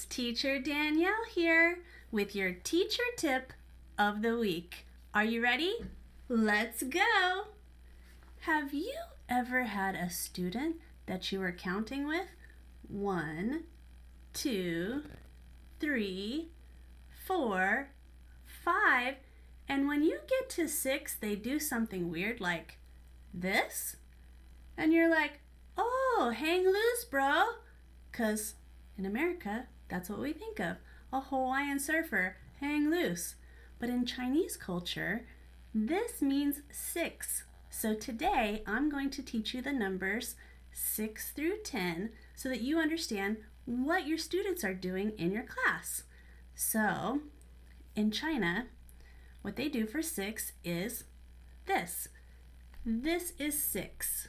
Teacher Danielle here with your teacher tip of the week. Are you ready? Let's go! Have you ever had a student that you were counting with? 1, 2, 3, 4, 5, and when you get to 6, they do something weird like this, and you're like, oh, hang loose, bro, 'cause in America, that's what we think of, a Hawaiian surfer, hang loose. But in Chinese culture, this means 6. So today, I'm going to teach you the numbers 6 through 10 so that you understand what your students are doing in your class. So, in China, what they do for 6 is this. This is 6.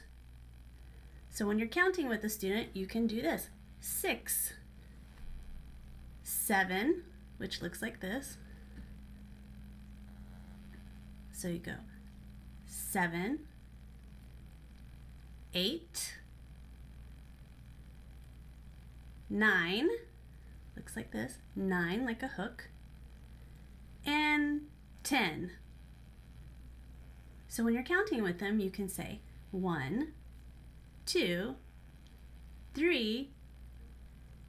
So when you're counting with a student, you can do this. 6, 7, which looks like this. So you go 7, 8, 9, looks like this, 9 like a hook, and 10. So when you're counting with them, you can say 1, 2, 3,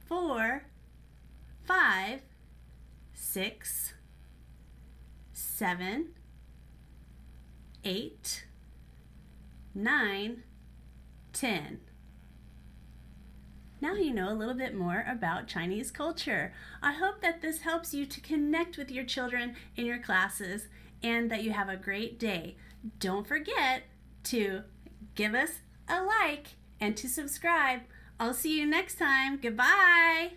4, 5, 6, 7, 8, 9, 10. Now you know a little bit more about Chinese culture. I hope that this helps you to connect with your children in your classes and that you have a great day. Don't forget to give us a like and to subscribe. I'll see you next time. Goodbye.